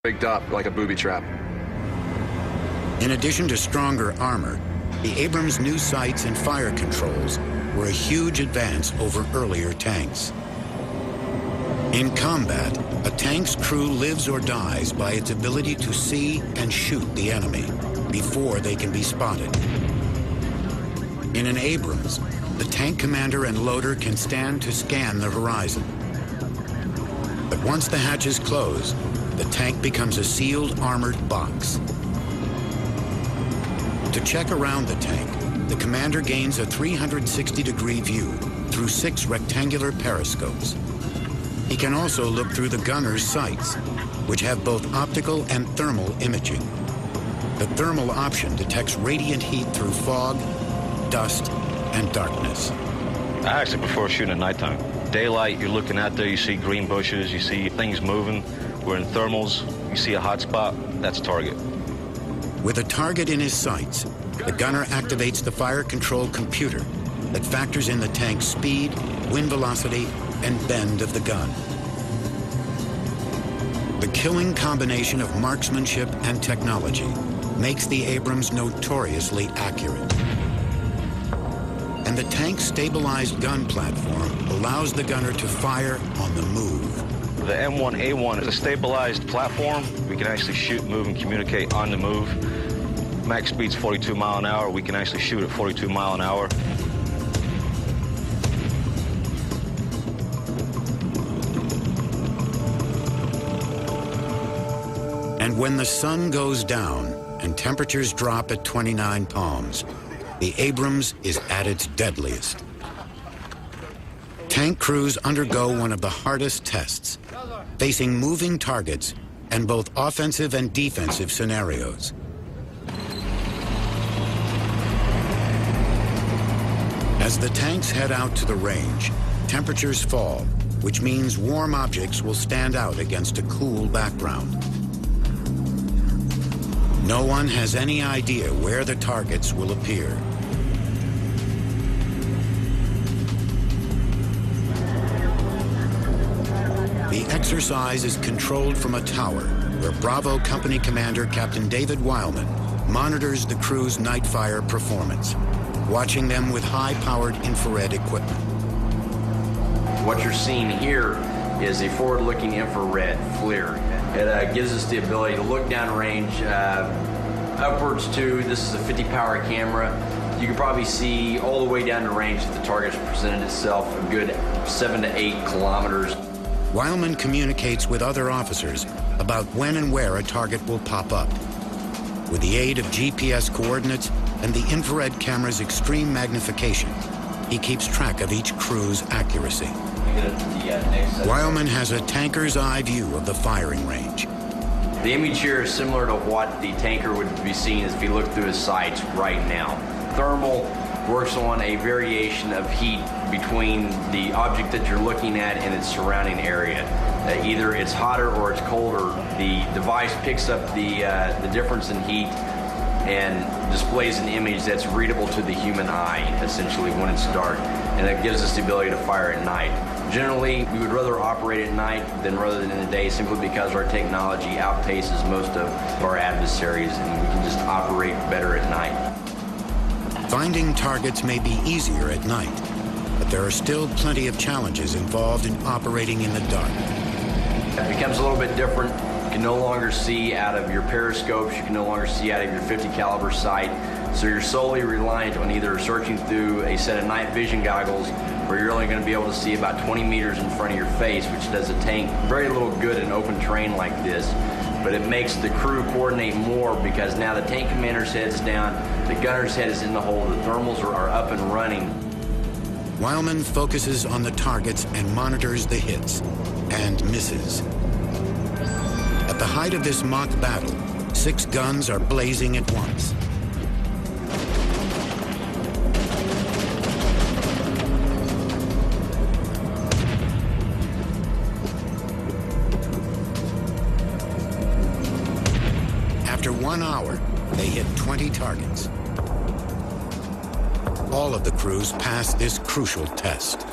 rigged up like a booby trap. In addition to stronger armor, the Abrams' new sights and fire controls were a huge advance over earlier tanks. In combat, a tank's crew lives or dies by its ability to see and shoot the enemy before they can be spotted. In an Abrams, the tank commander and loader can stand to scan the horizon. But once the hatches close, the tank becomes a sealed armored box. To check around the tank, the commander gains a 360-degree view through 6 rectangular periscopes. He can also look through the gunner's sights, which have both optical and thermal imaging. The thermal option detects radiant heat through fog, dust, and darkness. I actually prefer shooting at nighttime. Daylight, you're looking out there, you see green bushes, you see things moving. We're in thermals, you see a hot spot, that's target. With a target in his sights, the gunner activates the fire control computer that factors in the tank's speed, wind velocity, and bend of the gun. The killing combination of marksmanship and technology makes the Abrams notoriously accurate. And the tank's stabilized gun platform allows the gunner to fire on the move. The M1A1 is a stabilized platform. We can actually shoot, move, and communicate on the move. Max speed's 42 mile an hour. We can actually shoot at 42 mile an hour. And when the sun goes down and temperatures drop at 29 palms, the Abrams is at its deadliest. Tank crews undergo one of the hardest tests, facing moving targets and both offensive and defensive scenarios. As the tanks head out to the range, temperatures fall, which means warm objects will stand out against a cool background. No one has any idea where the targets will appear. The exercise is controlled from a tower where Bravo Company Commander Captain David Wileman monitors the crew's night fire performance, watching them with high-powered infrared equipment. What you're seeing here is a forward-looking infrared FLIR. It gives us the ability to look downrange upwards to, this is a 50-power camera. You can probably see all the way down to range if the target's presented itself a good 7 to 8 kilometers. Wileman communicates with other officers about when and where a target will pop up. With the aid of GPS coordinates and the infrared camera's extreme magnification, he keeps track of each crew's accuracy. Wileman has a tanker's eye view of the firing range. The image here is similar to what the tanker would be seeing if he looked through his sights right now. Thermal works on a variation of heat between the object that you're looking at and its surrounding area. Either it's hotter or it's colder. The device picks up the difference in heat and displays an image that's readable to the human eye, essentially, when it's dark. And that gives us the ability to fire at night. Generally, we would rather operate at night rather than in the day, simply because our technology outpaces most of our adversaries, and we can just operate better at night. Finding targets may be easier at night, but there are still plenty of challenges involved in operating in the dark. It becomes a little bit different. You can no longer see out of your periscopes. You can no longer see out of your 50 caliber sight. So you're solely reliant on either searching through a set of night vision goggles, where you're only going to be able to see about 20 meters in front of your face, which does a tank very little good in open terrain like this. But it makes the crew coordinate more, because now the tank commander's head's down, the gunner's head is in the hole, the thermals are up and running. Wileman focuses on the targets and monitors the hits and misses. At the height of this mock battle, 6 guns are blazing at once. After 1 hour, they hit 20 targets. All of the crews pass this crucial test.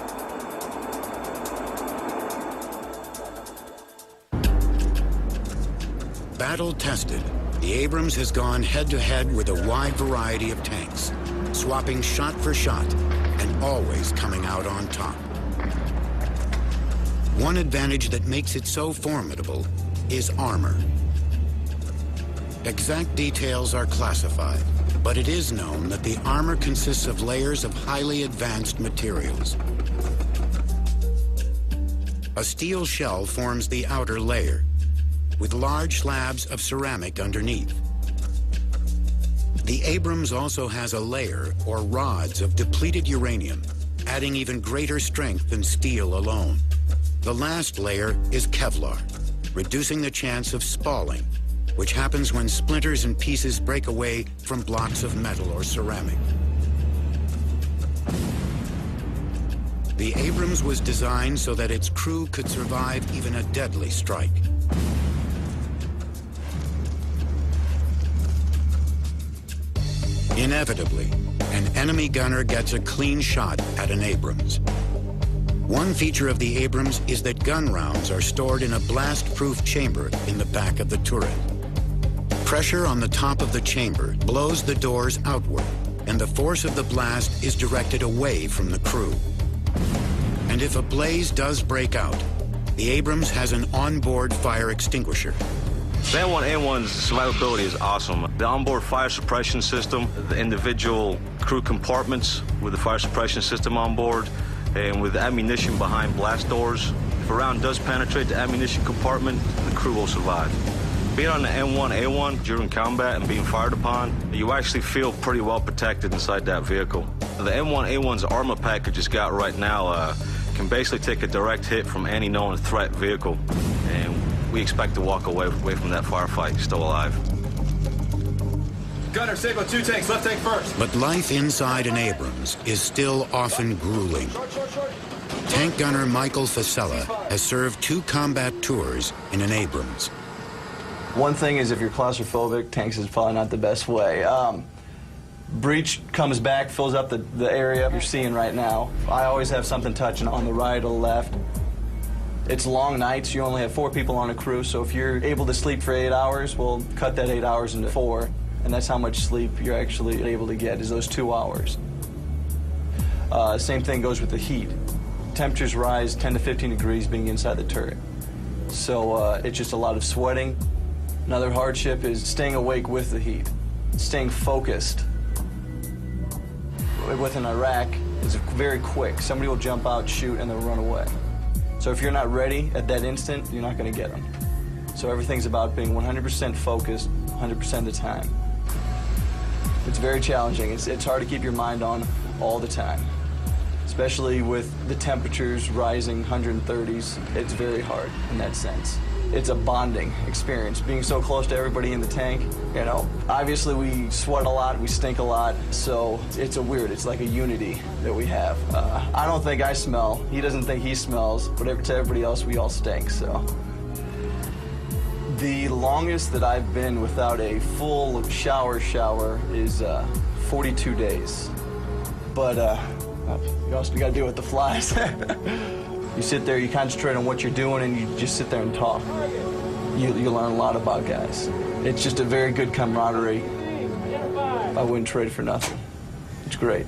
Battle-tested, the Abrams has gone head-to-head with a wide variety of tanks, swapping shot for shot and always coming out on top. One advantage that makes it so formidable is armor. Exact details are classified, but it is known that the armor consists of layers of highly advanced materials. A steel shell forms the outer layer, with large slabs of ceramic underneath. The Abrams also has a layer or rods of depleted uranium, adding even greater strength than steel alone. The last layer is Kevlar, reducing the chance of spalling, which happens when splinters and pieces break away from blocks of metal or ceramic. The Abrams was designed so that its crew could survive even a deadly strike. Inevitably, an enemy gunner gets a clean shot at an Abrams. One feature of the Abrams is that gun rounds are stored in a blast-proof chamber in the back of the turret. Pressure on the top of the chamber blows the doors outward, and the force of the blast is directed away from the crew. And if a blaze does break out, the Abrams has an onboard fire extinguisher. The M1A1's survivability is awesome. The onboard fire suppression system, the individual crew compartments with the fire suppression system on board, and with the ammunition behind blast doors. If a round does penetrate the ammunition compartment, the crew will survive. Being on the M1A1 during combat and being fired upon, you actually feel pretty well protected inside that vehicle. The M1A1's armor package it's got right now can basically take a direct hit from any known threat vehicle, and we expect to walk away from that firefight still alive. Gunner, stay with 2 tanks, left tank first. But life inside an Abrams is still often grueling. Tank gunner Michael Fasella has served 2 combat tours in an Abrams. One thing is, if you're claustrophobic, tanks is probably not the best way. Breach comes back, fills up the area you're seeing right now. I always have something touching on the right or the left. It's long nights. You only have 4 people on a crew, so if you're able to sleep for 8 hours, we'll cut that 8 hours into 4, and that's how much sleep you're actually able to get, is those 2 hours. Same thing goes with the heat. Temperatures rise 10 to 15 degrees being inside the turret. So it's just a lot of sweating. Another hardship is staying awake with the heat, staying focused. Within Iraq, it's very quick. Somebody will jump out, shoot, and they'll run away. So if you're not ready at that instant, you're not going to get them. So everything's about being 100% focused 100% of the time. It's very challenging. It's hard to keep your mind on all the time, especially with the temperatures rising 130s. It's very hard in that sense. It's a bonding experience, being so close to everybody in the tank. You know, obviously we sweat a lot, we stink a lot, so it's like a unity that we have. I don't think I smell, he doesn't think he smells, but to everybody else, we all stink, so. The longest that I've been without a full shower is 42 days. But you also gotta deal with the flies. You sit there, you concentrate on what you're doing, and you just sit there and talk. You learn a lot about guys. It's just a very good camaraderie. I wouldn't trade it for nothing. It's great.